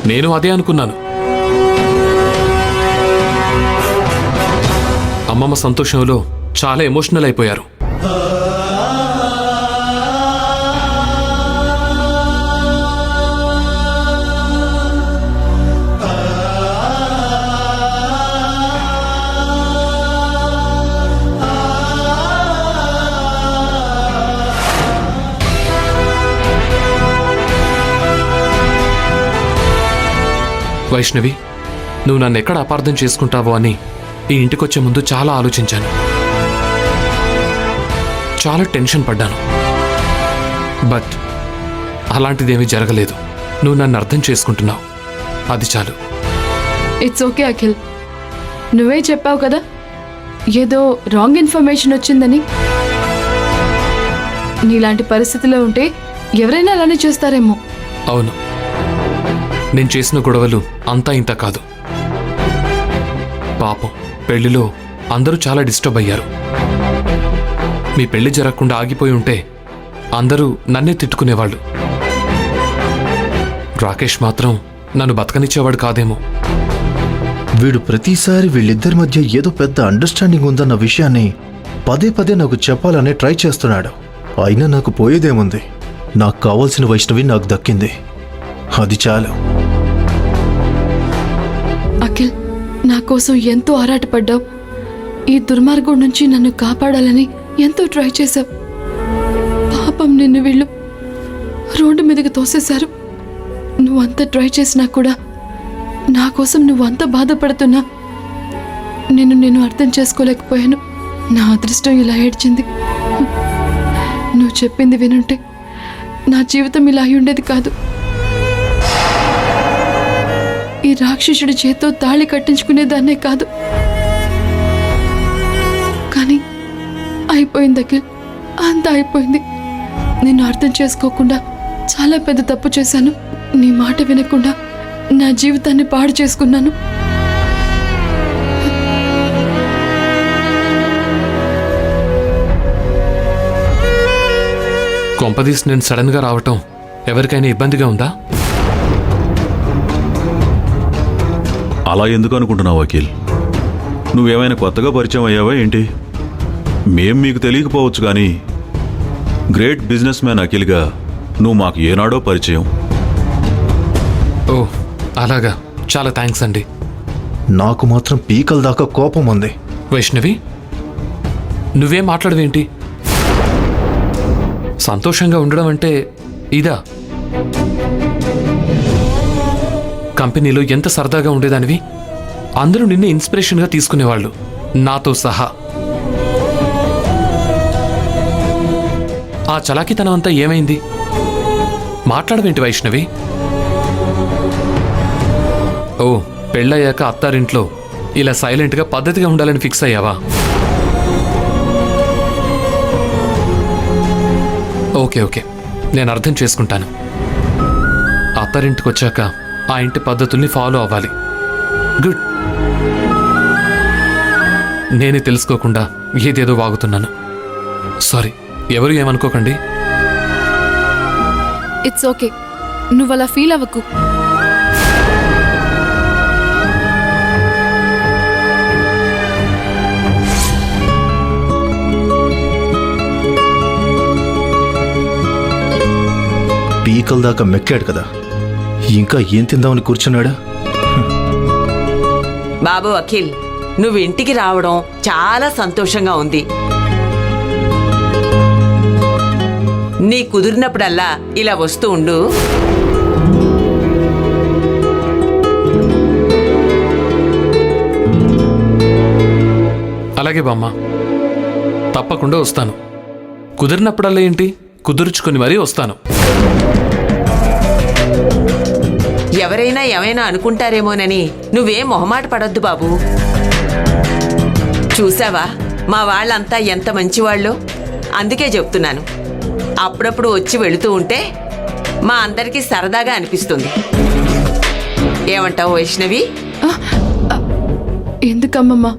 నేను అదే అనుకున్నాను. అమ్మమ్మ సంతోషంలో చాలా ఎమోషనల్ అయిపోయారు. వైష్ణవి, నువ్వు నన్ను ఎక్కడ అపార్థం చేసుకుంటావో అని ఈ ఇంటికొచ్చే ముందు చాలా ఆలోచించాను. చాలా టెన్షన్ పడ్డాను. బట్ అలాంటిదేమీ జరగలేదు. నువ్వు నన్ను అర్థం చేసుకుంటున్నావు, అది చాలు. ఇట్స్ ఓకే అఖిల్, నువ్వే చెప్పావు కదా ఏదో రాంగ్ ఇన్ఫర్మేషన్ వచ్చిందని. నీలాంటి పరిస్థితిలో ఉంటే ఎవరైనా అలానే చేస్తారేమో. అవును, నేను చేసిన గొడవలు అంతా ఇంత కాదు. పాపం పెళ్లిలో అందరూ చాలా డిస్టర్బ్ అయ్యారు. మీ పెళ్లి జరగకుండా ఆగిపోయి ఉంటే అందరూ నన్నే తిట్టుకునేవాళ్ళు. రాకేష్ మాత్రం నన్ను బతకనిచ్చేవాడు కాదేమో. వీడు ప్రతిసారి వీళ్ళిద్దరి మధ్య ఏదో పెద్ద అండర్స్టాండింగ్ ఉందన్న విషయాన్ని పదే పదే నాకు చెప్పాలని ట్రై చేస్తున్నాడు. అయినా నాకు పోయేదేముంది? నాకు కావాల్సిన వైష్ణవి నాకు దక్కింది, అది చాలు. అఖిల్, నా కోసం ఎంతో ఆరాటపడ్డావు. ఈ దుర్మార్గం నుంచి నన్ను కాపాడాలని ఎంతో ట్రై చేశావు. పాపం నిన్ను వీళ్ళు రోడ్డు మీదకి తోసేశారు. నువ్వంత ట్రై చేసినా కూడా నా కోసం నువ్వంత బాధపడుతున్నా నేను అర్థం చేసుకోలేకపోయాను. నా అదృష్టం ఇలా ఏడ్చింది. నువ్వు చెప్పింది వినుంటే నా జీవితం ఇలా అయి ఉండేది కాదు. ఈ రాక్షసుడి చేత్తో తాళి కట్టించుకునేదాన్నే కాదు. కానీ అయిపోయింది అఖిల్, అంతా అయిపోయింది. నిన్ను అర్థం చేసుకోకుండా చాలా పెద్ద తప్పు చేశాను. నీ మాట వినకుండా నా జీవితాన్ని పాడు చేసుకున్నాను. కొంపదీసి నేను సడన్ గా రావటం ఎవరికైనా ఇబ్బందిగా ఉందా? అలా ఎందుకు అనుకుంటున్నావు అఖిల్? నువ్వేమైనా కొత్తగా పరిచయం అయ్యావా ఏంటి? మేం మీకు తెలియకపోవచ్చు కానీ గ్రేట్ బిజినెస్ మ్యాన్ అఖిల్గా నువ్వు మాకు ఏనాడో పరిచయం. ఓ అలాగా, చాలా థ్యాంక్స్ అండి. నాకు మాత్రం పీకల దాకా కోపం ఉంది. వైష్ణవి, నువ్వేం మాట్లాడవేంటి? సంతోషంగా ఉండడం అంటే ఇదా? కంపెనీలో ఎంత సరదాగా ఉండేదానివి. అందరూ నిన్నే ఇన్స్పిరేషన్గా తీసుకునేవాళ్ళు, నాతో సహా. ఆ చలాకితనం అంతా ఏమైంది? మాట్లాడవేంటి వైష్ణవి? ఓ, పెళ్ళయ్యాక అత్తారింట్లో ఇలా సైలెంట్గా పద్ధతిగా ఉండాలని ఫిక్స్ అయ్యావా? ఓకే ఓకే, నేను అర్థం చేసుకుంటాను. అత్తారింటికి వచ్చాక ఆ ఇంటి పద్ధతుల్ని ఫాలో అవ్వాలి. గుడ్. నేనే తెలుసుకోకుండా ఏదేదో వాగుతున్నాను. సారీ, ఎవరు ఏమనుకోకండి. ఇట్స్ ఓకే, నువ్వు అలా ఫీల్ అవ్వకు. పీకల దాకా మెక్కాడు కదా, ఇంకా ఏం తిందామని కూర్చున్నాడా? బాబు అఖిల్, నువ్వు ఇంటికి రావడం చాలా సంతోషంగా ఉంది. నీ కుదిరినప్పుడల్లా ఇలా వస్తూ ఉండు. అలాగే బామ్మ, తప్పకుండా వస్తాను. కుదిరినప్పుడల్లా ఏంటి, కుదుర్చుకొని మరీ వస్తాను. ఎవరైనా ఏమైనా అనుకుంటారేమోనని నువ్వేం మొహమాట పడొద్దు బాబు. చూసావా మా వాళ్ళంతా ఎంత మంచివాళ్ళో? అందుకే చెప్తున్నాను, అప్పుడప్పుడు వచ్చి వెళుతూ ఉంటే మా అందరికీ సరదాగా అనిపిస్తుంది. ఏమంటావు వైష్ణవి? ఎందుకమ్మమ్మా,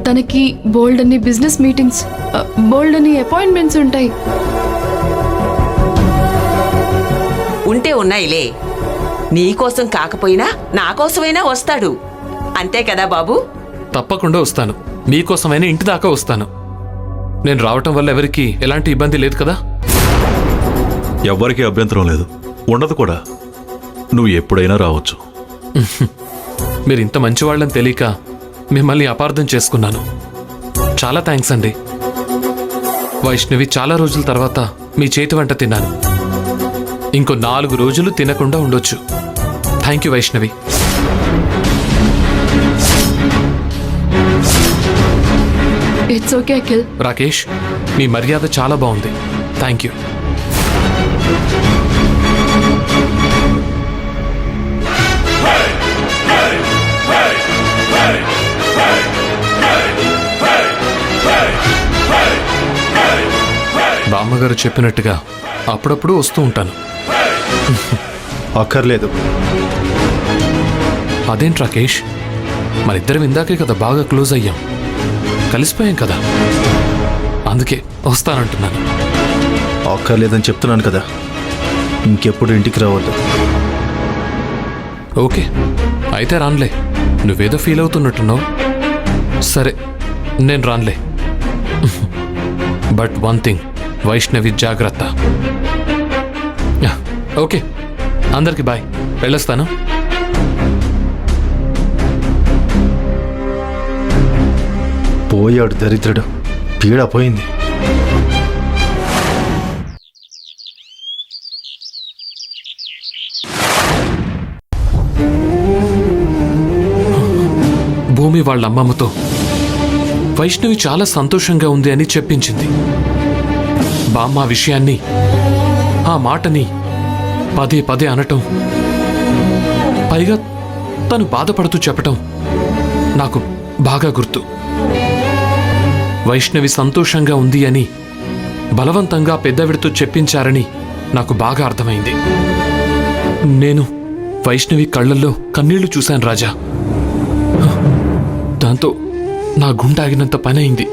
తనకి బోల్డ్ అని బిజినెస్ మీటింగ్స్, బోల్డ్ అని అపాయింట్మెంట్స్ ఉంటాయి. ఉంటే ఉన్నాయిలే, నీ కోసం కాకపోయినా నా కోసమైనా వస్తాడు. అంతే కదా బాబు? తప్పకుండా వస్తాను. మీకోసమైనా ఇంటి దాకా వస్తాను. నేను రావటం వల్ల ఎవరికి ఎలాంటి ఇబ్బంది లేదు కదా? ఎవ్వరికీ అభ్యంతరం లేదు, ఉండదు కూడా. నువ్వు ఎప్పుడైనా రావచ్చు. మీరు ఇంత మంచివాళ్ళని తెలియక మిమ్మల్ని అపార్థం చేసుకున్నాను. చాలా థ్యాంక్స్ అండి. వైష్ణవి, చాలా రోజుల తర్వాత మీ చేతి వంట తిన్నాను. ఇంకో 4 రోజులు తినకుండా ఉండొచ్చు. Thank you Vaishnavi. It's okay Akhil. Rakesh, మీ మర్యాద చాలా బాగుంది. Thank you. బామ్మగారు చెప్పినట్టుగా అప్పుడప్పుడు వస్తూ ఉంటాను. అక్కర్లేదు. అదేంటి రాకేష్, మరిద్దరం ఇందాకే కదా బాగా క్లోజ్ అయ్యాం, కలిసిపోయాం కదా, అందుకే వస్తానంటున్నాను. అక్కర్లేదని చెప్తున్నాను కదా. ఇంకెప్పుడు ఇంటికి రావద్దు. ఓకే, అయితే రాన్లే. నువ్వేదో ఫీల్ అవుతున్నట్టున్నావు. సరే, నేను రాన్లే. బట్ వన్ థింగ్, వైష్ణవి జాగ్రత్త. ఓకే, అందరికి బాయ్. వెళ్ళొస్తాను. పోయాడు దరిద్రుడు. పీడ పోయింది. భూమి వాళ్ళ అమ్మమ్మతో వైష్ణవి చాలా సంతోషంగా ఉంది అని చెప్పించింది. బామ్మ ఆ విషయాన్ని, ఆ మాటని పదే పదే అనటం, పైగా తను బాధపడుతూ చెప్పటం నాకు బాగా గుర్తు. వైష్ణవి సంతోషంగా ఉంది అని బలవంతంగా పెద్దవిడితో చెప్పించారని నాకు బాగా అర్థమైంది. నేను వైష్ణవి కళ్ళల్లో కన్నీళ్లు చూశాను రాజా. దాంతో నా గుండాగినంత పనైంది.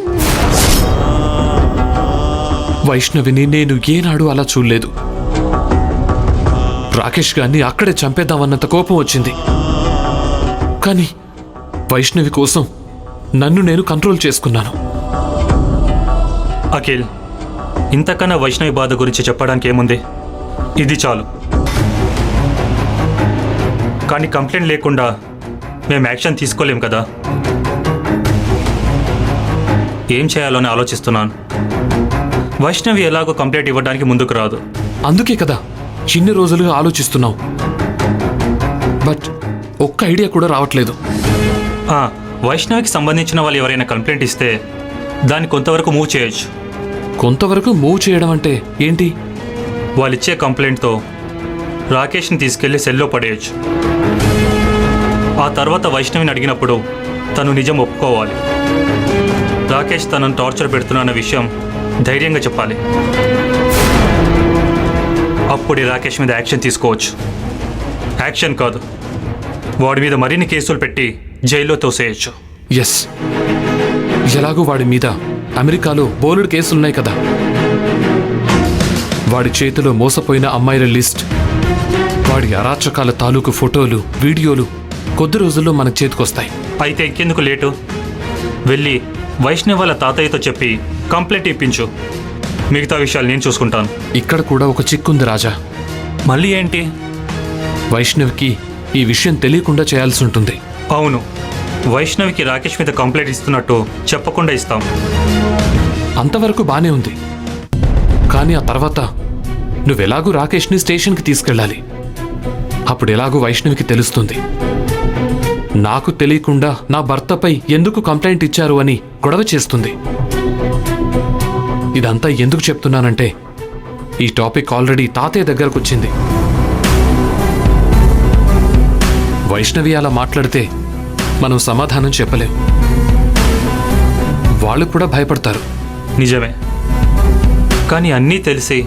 వైష్ణవిని నేను ఏనాడు అలా చూడలేదు. రాకేష్ గారిని అక్కడే చంపేద్దామన్నంత కోపం వచ్చింది. కానీ వైష్ణవి కోసం నన్ను నేను కంట్రోల్ చేసుకున్నాను. అఖిల్, ఇంతకన్నా వైష్ణవి బాధ గురించి చెప్పడానికి ఏముంది? ఇది చాలు. కానీ కంప్లైంట్ లేకుండా మేము యాక్షన్ తీసుకోలేం కదా. ఏం చేయాలో అని ఆలోచిస్తున్నాను. వైష్ణవి ఎలాగో కంప్లైంట్ ఇవ్వడానికి ముందుకు రాదు. అందుకే కదా ఇన్ని రోజులుగా ఆలోచిస్తున్నావు. బట్ ఒక్క ఐడియా కూడా రావట్లేదు. వైష్ణవికి సంబంధించిన వాళ్ళు ఎవరైనా కంప్లైంట్ ఇస్తే దాన్ని కొంతవరకు మూవ్ చేయొచ్చు. కొంతవరకు మూవ్ చేయడం అంటే ఏంటి? వాళ్ళిచ్చే కంప్లైంట్తో రాకేష్ని తీసుకెళ్లి సెల్లో పడేయచ్చు. ఆ తర్వాత వైష్ణవిని అడిగినప్పుడు తను నిజం ఒప్పుకోవాలి. రాకేష్ తనను టార్చర్ పెడుతున్న విషయం ధైర్యంగా చెప్పాలి. అప్పుడే రాకేష్ మీద యాక్షన్ తీసుకోవచ్చు. యాక్షన్ కాదు, వాడి మీద మరిన్ని కేసులు పెట్టి జైల్లో తోసేయచ్చు. ఎస్, ఎలాగూ వాడి మీద అమెరికాలో బోలెడు కేసులున్నాయి కదా. వాడి చేతిలో మోసపోయిన అమ్మాయిల లిస్ట్, వాడి అరాచకాల తాలూకు ఫోటోలు, వీడియోలు కొద్ది రోజుల్లో మన చేతికొస్తాయి. అయితే ఇంకెందుకు లేటు? వెళ్ళి వైష్ణవ్ వాళ్ళ తాతయ్యతో చెప్పి కంప్లైంట్ ఇప్పించు. మిగతా విషయాలు నేను చూసుకుంటాను. ఇక్కడ కూడా ఒక చిక్కుంది రాజా. మళ్ళీ ఏంటి? వైష్ణవ్కి ఈ విషయం తెలియకుండా చేయాల్సి ఉంటుంది. అవును, వైష్ణవికి రాకేష్ మీద కంప్లైంట్ ఇస్తున్నట్టు చెప్పకుండా ఇస్తాం. అంతవరకు బానే ఉంది. కానీ ఆ తర్వాత నువ్వెలాగూ రాకేష్ని స్టేషన్కి తీసుకెళ్ళాలి. అప్పుడు ఎలాగూ వైష్ణవికి తెలుస్తుంది. నాకు తెలియకుండా నా భర్తపై ఎందుకు కంప్లైంట్ ఇచ్చారు అని గొడవ చేస్తుంది. ఇదంతా ఎందుకు చెప్తున్నానంటే ఈ టాపిక్ ఆల్రెడీ తాతయ్య దగ్గరకు వచ్చింది. వైష్ణవి అలా మాట్లాడితే మనం సమాధానం చెప్పలేం. వాళ్ళు కూడా భయపడతారు. నిజమే, కానీ అన్నీ తెలిసి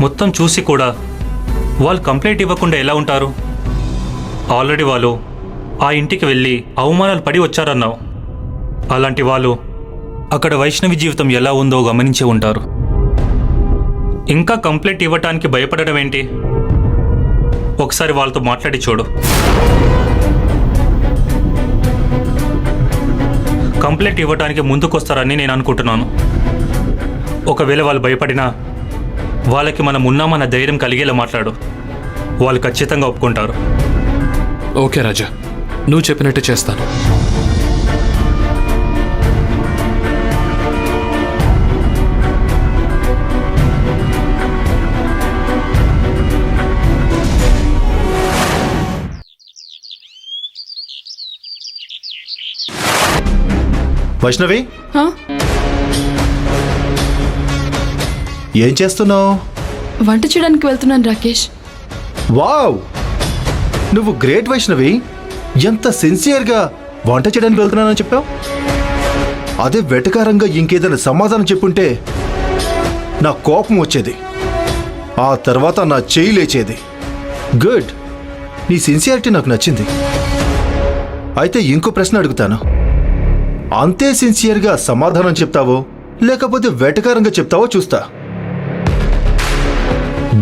మొత్తం చూసి కూడా వాళ్ళు కంప్లైంట్ ఇవ్వకుండా ఎలా ఉంటారు? ఆల్రెడీ వాళ్ళు ఆ ఇంటికి వెళ్ళి అవమానాలు పడి వచ్చారన్నావు. అలాంటి వాళ్ళు అక్కడ వైష్ణవి జీవితం ఎలా ఉందో గమనించే ఉంటారు. ఇంకా కంప్లైంట్ ఇవ్వటానికి భయపడడం ఏంటి? ఒకసారి వాళ్ళతో మాట్లాడి చూడు. కంప్లైంట్ ఇవ్వడానికి ముందుకొస్తారని నేను అనుకుంటున్నాను. ఒకవేళ వాళ్ళు భయపడినా వాళ్ళకి మనం ఉన్నామన్న ధైర్యం కలిగేలా మాట్లాడు. వాళ్ళు ఖచ్చితంగా ఒప్పుకుంటారు. ఓకే రాజా, నువ్వు చెప్పినట్టు చేస్తాను. వైష్ణవి, హా? ఏం చేస్తున్నావు? వంట చేయడానికి వెళ్తున్నాను రాకేష్. వావ్, నువ్వు గ్రేట్ వైష్ణవి. ఎంత సిన్సియర్గా వంట చేయడానికి వెళ్తున్నానని చెప్పావు. అదే వెటకారంగా ఇంకేదైనా సమాధానం చెప్పుంటే నా కోపం వచ్చేది, ఆ తర్వాత నా చెయ్యి లేచేది. గుడ్, నీ సిన్సియారిటీ నాకు నచ్చింది. అయితే ఇంకో ప్రశ్న అడుగుతాను. అంతే సిన్సియర్గా సమాధానం చెప్తావో లేకపోతే వెటకారంగా చెప్తావో చూస్తా.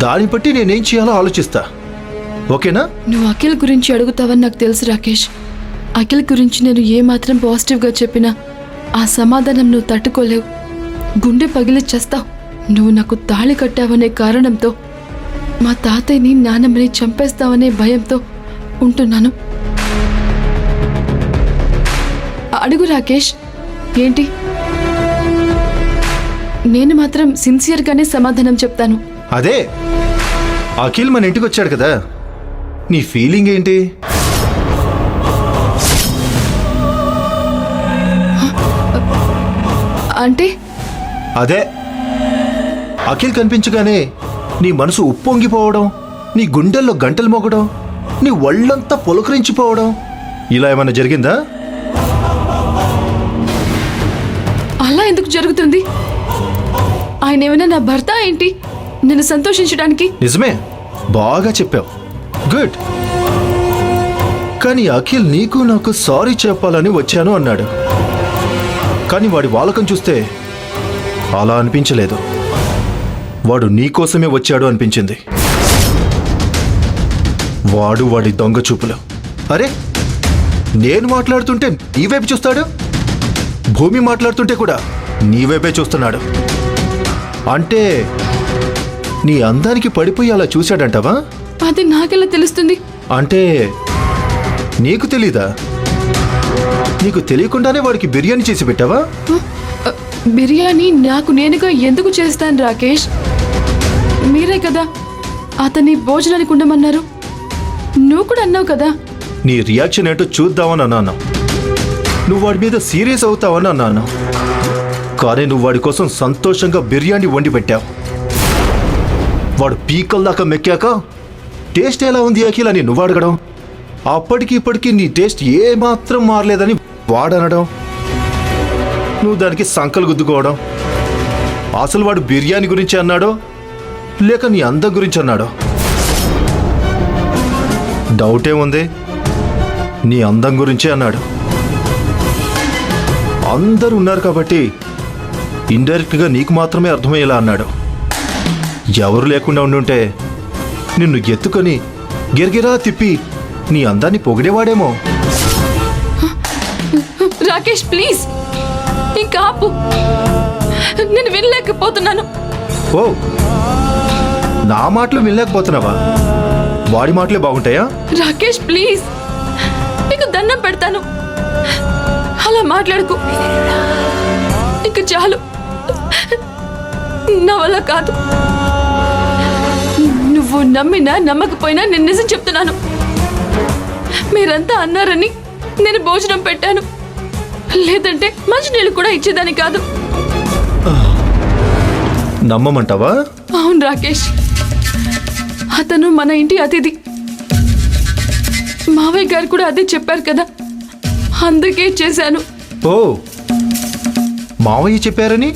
దాన్ని బట్టి నేనేం చేయాలో ఆలోచిస్తా. ఓకేనా? నువ్వు అఖిల్ గురించి అడుగుతావని నాకు తెలుసు రాకేష్. అఖిల్ గురించి నేను ఏమాత్రం పాజిటివ్గా చెప్పినా ఆ సమాధానం నువ్వు తట్టుకోలేవు. గుండె పగిలి చేస్తావు. నువ్వు నాకు తాళి కట్టావనే కారణంతో మా తాతయ్యని నాన్నమ్మని చంపేస్తావనే భయంతో ఉంటున్నాను. అడుగు రాకేష్, ఏంటి? నేను మాత్రం సిన్సియర్గానే సమాధానం చెప్తాను. అదే, అఖిల్ మన ఇంటికి వచ్చాడు కదా, నీ ఫీలింగ్ ఏంటి? అంటే అదే, అఖిల్ కనిపించగానే నీ మనసు ఉప్పొంగిపోవడం, నీ గుండెల్లో గంటలు మోగడం, నీ ఒళ్ళంతా పులకరించిపోవడం, ఇలా ఏమైనా జరిగిందా? అలా ఎందుకు జరుగుతుంది? ఆయన ఏమైనా నా భర్త ఏంటి నేను సంతోషించడానికి? నిజమే, బాగా చెప్పావు. గుడ్. కానీ అఖిల్ నీకు నాకు సారీ చెప్పాలని వచ్చాను అన్నాడు. కానీ వాడి వాలకం చూస్తే అలా అనిపించలేదు. వాడు నీకోసమే వచ్చాడు అనిపించింది. వాడి దొంగ చూపులు. అరే, నేను మాట్లాడుతుంటే నీ వైపు చూస్తాడు, భూమి మాట్లాడుతుంటే కూడా నీ వైపే చూస్తున్నాడు. అంటే నీ అందానికి పడిపోయి అలా చూశాడంటావా? అది నాకెలా తెలుస్తుంది? అంటే నీకు తెలీదా? నీకు తెలియకుండానే వాడికి బిర్యానీ చేసి పెట్టావా? బిర్యానీ నాకు నేనుగా ఎందుకు చేస్తాను రాకేష్? మీరే కదా అతన్ని భోజనానికి ఉండమన్నారు. నువ్వు కూడా అన్నావు కదా. నీ రియాక్షన్ ఏంటో చూద్దామని అన్నాను. నువ్వు వాడి మీద సీరియస్ అవుతావని అన్నాను. కానీ నువ్వు వాడి కోసం సంతోషంగా బిర్యానీ వండి పెట్టావు. వాడు పీకల దాకా మెక్కాక టేస్ట్ ఎలా ఉంది అఖిల్ అని నువ్వు అడగడం, అప్పటికి ఇప్పటికీ నీ టేస్ట్ ఏమాత్రం మారలేదని వాడనడం, నువ్వు దానికి సంకలు గుద్దుకోవడం. అసలు వాడు బిర్యానీ గురించి అన్నాడో లేక నీ అందం గురించి అన్నాడో? డౌటే ఉంది, నీ అందం గురించే అన్నాడు. అందరూ ఉన్నారు కాబట్టి ఇండైరెక్ట్గా నీకు మాత్రమే అర్థమయ్యేలా అన్నాడు. ఎవరు లేకుండా ఉండుంటే నిన్ను ఎత్తుకొని గిరగిరా తిప్పి నీ అందాన్ని పొగిడేవాడేమో. రాకేష్ ప్లీజ్, ఇంకా ఆపు. నేను వినలేకపోతున్నాను. ఓ, నా మాటలు వినలేకపోతున్నావా? వాడి మాటలే బాగుంటాయా? రాకేష్ ప్లీజ్, నీకు దండం పెడతాను, అలా మాట్లాడుకు. ఇంక చాలు, నా వల్ల కాదు. నువ్వు నమ్మినా నమ్మకపోయినా నేను నిజం చెప్తున్నాను. మీరంతా అన్నారని నేను భోజనం పెట్టాను, లేదంటే మంచినీళ్ళు కూడా ఇచ్చేదాన్ని కాదు. నమ్మమంటావా? అవును రాకేష్, అతను మన ఇంటి అతిథి. మావయ్య గారు కూడా అదే చెప్పారు కదా, అందుకే చేశాను. ఓ, మావయ్య చెప్పారని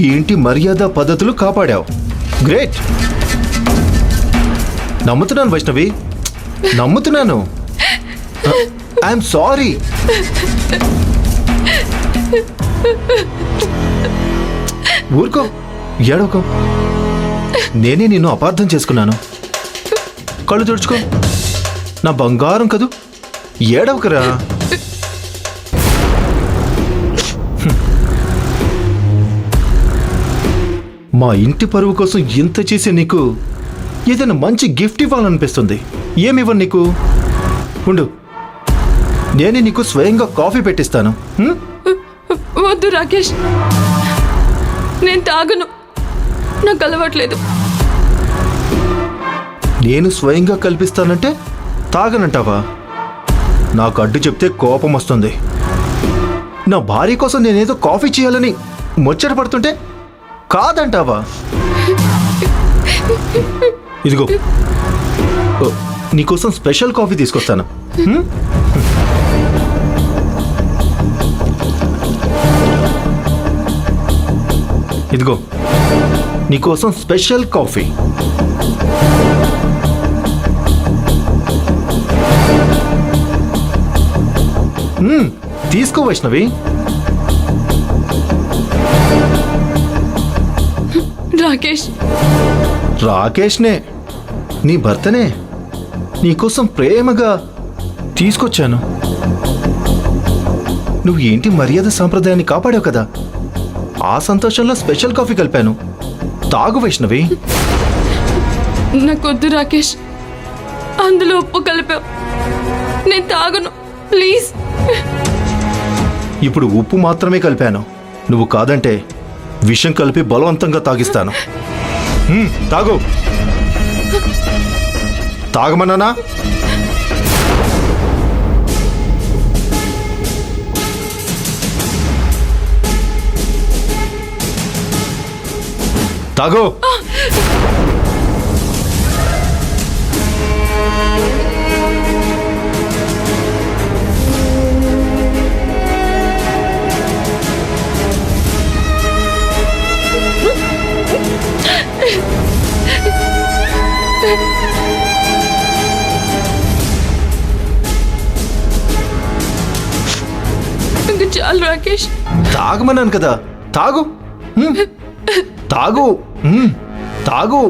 ఈ ఇంటి మర్యాద పద్ధతులు కాపాడావు. గ్రేట్. నమ్ముతున్నాను వైష్ణవి, నమ్ముతున్నాను. I'm sorry. ఊరుకో, ఏడవకో. నేనే నిన్ను అపార్థం చేసుకున్నాను. కళ్ళు తుడుచుకో. నా బంగారం కదూ, ఏడవకరా. మా ఇంటి పరువు కోసం ఇంత చేసే నీకు ఏదైనా మంచి గిఫ్ట్ ఇవ్వాలనిపిస్తుంది. ఏమివ్వను నీకు? ఉండు, నేనే నీకు స్వయంగా కాఫీ పెట్టిస్తాను. వద్దు రాకేష్, నేను తాగను, నాకు అలవాట్లేదు. నేను స్వయంగా కల్పిస్తానంటే తాగనంటావా? నాకు అడ్డు చెప్తే కోపం వస్తుంది. నా భార్య కోసం నేనేదో కాఫీ చేయాలని ముచ్చట పడుతుంటే కాదంటావా? ఇదిగో, నీకోసం స్పెషల్ కాఫీ తీసుకొస్తాను. ఇదిగో, నీకోసం స్పెషల్ కాఫీ. తీసుకో వైష్ణవి. రాకేష్, రాకేష్నే, నీ భర్తనే నీకోసం ప్రేమగా తీసుకొచ్చాను. నువ్వు ఏంటి మర్యాద సాంప్రదాయాన్ని కాపాడావు కదా, ఆ సంతోషంలో స్పెషల్ కాఫీ కలిపాను. తాగు వైష్ణవి. నాకొద్దు రాకేష్, అందులో ఉప్పు కలిపావు, నేను తాగను, ప్లీజ్. ఇప్పుడు ఉప్పు మాత్రమే కలిపాను. నువ్వు కాదంటే విషం కలిపి బలవంతంగా తాగిస్తాను. తాగు. తాగమన్నానా? తాగు. ఇంక చాలు రాకేష్. తాగమన్నాను కదా, తాగు. తాగు. తాగు.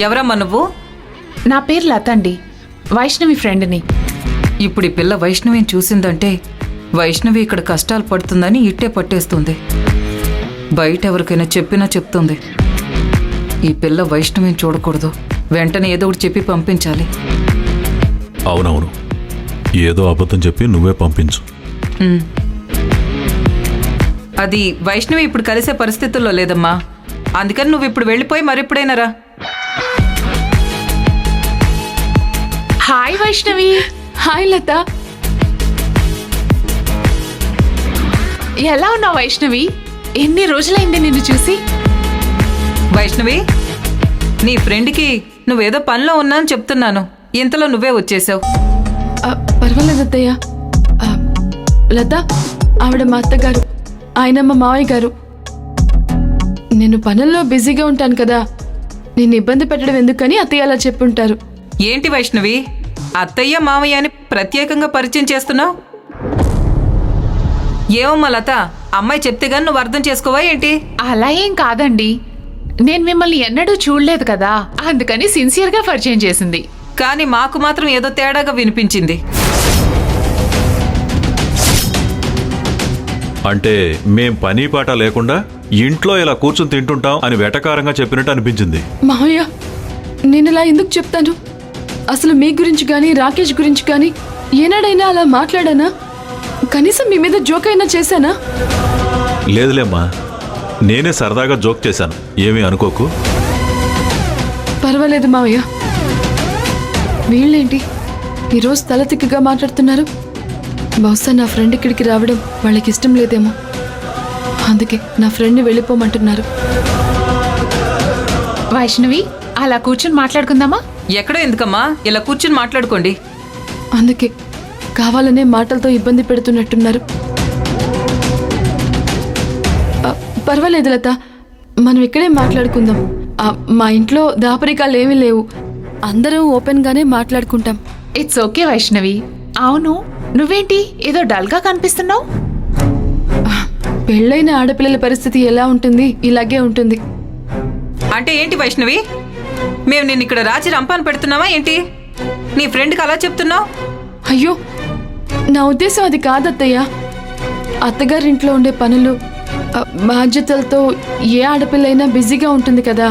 ఎవరమ్మా నువ్వు? నా పేరు లత అండి, వైష్ణవి ఫ్రెండ్ని. ఇప్పుడు ఈ పిల్ల వైష్ణవిని చూసిందంటే వైష్ణవి ఇక్కడ కష్టాలు పడుతుందని ఇట్టే పట్టేస్తుంది. బయట ఎవరికైనా చెప్పినా చెప్తుంది. ఈ పిల్ల వైష్ణవిని చూడకూడదు, వెంటనే ఏదో ఒకటి చెప్పి పంపించాలి. అవునవును, ఏదో అబద్ధం చెప్పి నువ్వే పంపించు. అది వైష్ణవి ఇప్పుడు కలిసే పరిస్థితుల్లో లేదమ్మా, అందుకని నువ్వు ఇప్పుడు వెళ్ళిపోయి మరెప్పుడైనా రా. హాయ్ వైష్ణవి. హాయ్ లత. ఎలా ఉన్నావు వైష్ణవి? ఎన్ని రోజులైంది నిన్ను చూసి. వైష్ణవి, నీ ఫ్రెండ్కి నువ్వేదో పనిలో ఉన్నా అని చెప్తున్నాను, ఇంతలో నువ్వే వచ్చేసావు. పర్వాలేదు అత్తయ్య. లత, ఆవిడ మా అత్తగారు, ఆయన మా మావయ్య గారు. నేను పనుల్లో బిజీగా ఉంటాను కదా, నేను ఇబ్బంది పెట్టడం ఎందుకని అత్తయ్య అలా చెప్పుంటారు. ఏంటి వైష్ణవి, అత్తయ్య మావయ్య అని ప్రత్యేకంగా పరిచయం చేస్తున్నావు? ఏమమ్మా లత, అమ్మాయి చెప్తే గాని నువ్వు అర్థం చేసుకోవా ఏంటి? అలా ఏం కాదండి, నేను మిమ్మల్ని ఎన్నడూ చూడలేదు కదా, అందుకని సిన్సియర్గా పరిచయం చేసింది. కానీ మాకు మాత్రం ఏదో తేడాగా వినిపించింది. అంటే మేం పని పాట లేకుండా ఇంట్లో ఇలా కూర్చుని తింటుంటాం అని వెటకారంగా చెప్పినట్టు అనిపించింది. మావయ్య, నేను ఇలా ఎందుకు చెప్తాను? అసలు మీ గురించి కానీ రాకేష్ గురించి కానీ ఏనాడైనా అలా మాట్లాడానా? కనీసం మీ మీద జోక్ అయినా చేశానా? లేదులేమ్మా, నేనే సరదాగా జోక్ చేశాను, ఏమీ అనుకోకు. పర్వాలేదు మావయ్య. వీళ్ళేంటి ఈరోజు తల తిక్కగా మాట్లాడుతున్నారు? బహుశా నా ఫ్రెండ్ ఇక్కడికి రావడం వాళ్ళకి ఇష్టం లేదేమో, అందుకే నా ఫ్రెండ్ని వెళ్ళిపోమంటున్నారు. వైష్ణవి అలా కూర్చుని మాట్లాడుకుందామా? ఎక్కడో ఎందుకమ్మా, ఇలా కూర్చుని మాట్లాడుకోండి. అందుకే కావాలనే మాటలతో ఇబ్బంది పెడుతున్నట్టున్నారు. పర్వాలేదు లత, మనం ఇక్కడే మాట్లాడుకుందాం. మా ఇంట్లో దాపరికాలు ఏమీ లేవు, అందరం ఓపెన్గానే మాట్లాడుకుంటాం. It's okay Vaishnavi. అవును, నువ్వేంటి ఏదో డల్గా కనిపిస్తున్నావు? పెళ్ళైన ఆడపిల్లల పరిస్థితి ఎలా ఉంటుంది? ఇలాగే ఉంటుంది. అంటే ఏంటి వైష్ణవి, మేము నిన్ను ఇక్కడ రాచి రంపాను పెడుతున్నావా ఏంటి? నీ ఫ్రెండ్కి అలా చెప్తున్నావు? అయ్యో, నా ఉద్దేశం అది కాదత్తయ్య. అత్తగారింట్లో ఉండే పనులు, బాధ్యతలతో ఏ ఆడపిల్లైనా బిజీగా ఉంటుంది కదా,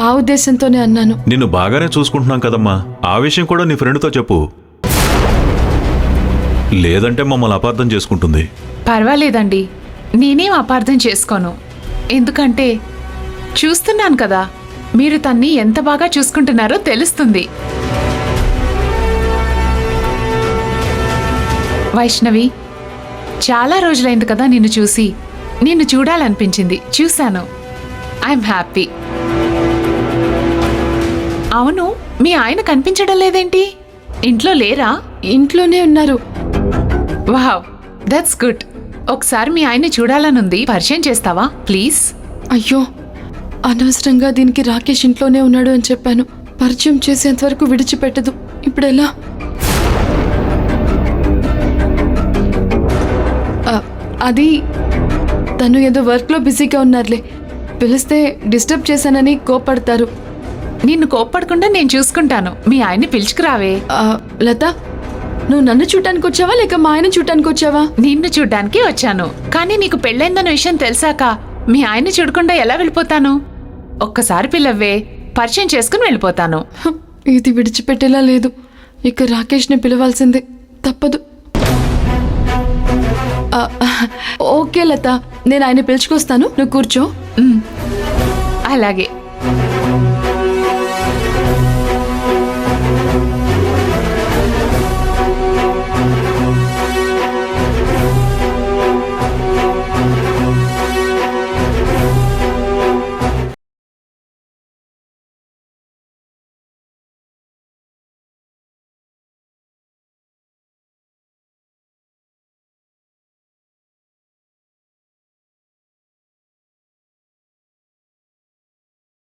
ఆ ఉద్దేశంతోనే అన్నాను. నిన్ను బాగానే చూసుకుంటున్నాం కదమ్మా, ఆ విషయం కూడా నీ ఫ్రెండ్తో చెప్పు. లేదంటే మమ్మల్ని అపార్థం చేసుకుంటుంది. పర్వాలేదండి, నేనేం అపార్థం చేసుకోను. ఎందుకంటే చూస్తున్నాను కదా, మీరు తన్ని ఎంత బాగా చూసుకుంటున్నారో తెలుస్తుంది. వైష్ణవి, చాలా రోజులైంది కదా నిన్ను చూసి. నిన్ను చూడాలనిపించింది, చూశాను. I'm happy. అవును, మీ ఆయన కనిపించడం లేదేంటి? ఇంట్లో లేరా? ఇంట్లోనే ఉన్నారు. Wow, that's good. ఒకసారి మీ ఆయన్ని చూడాలనుంది, పరిచయం చేస్తావా ప్లీజ్? అయ్యో, అనవసరంగా దీనికి రాకేష్ ఇంట్లోనే ఉన్నాడు అని చెప్పాను. పరిచయం చేసేంత వరకు విడిచిపెట్టదు. ఇప్పుడెలా? అది తను ఏదో వర్క్లో బిజీగా ఉన్నారులే. పిలిస్తే డిస్టర్బ్ చేశానని కోప్పడతారు. నిన్ను కోప్పడకుండా నేను చూసుకుంటాను. మీ ఆయన్ని పిలుచుకురావే. లత, నువ్వు నన్ను చూడటానికి వచ్చావా లేక మా ఆయన చూడటానికి వచ్చావా? నిన్ను చూడ్డానికి వచ్చాను, కానీ నీకు పెళ్ళైందన్న విషయం తెలిసాక మీ ఆయన్ని చూడకుండా ఎలా వెళ్ళిపోతాను? ఒక్కసారి పిలవ్వే, పరిచయం చేసుకుని వెళ్ళిపోతాను. ఇది విడిచిపెట్టేలా లేదు. ఇక రాకేష్ని పిలవాల్సిందే, తప్పదు. ఓకే లత, నేను ఆయన పిలుచుకొస్తాను, నువ్వు కూర్చో. అలాగే.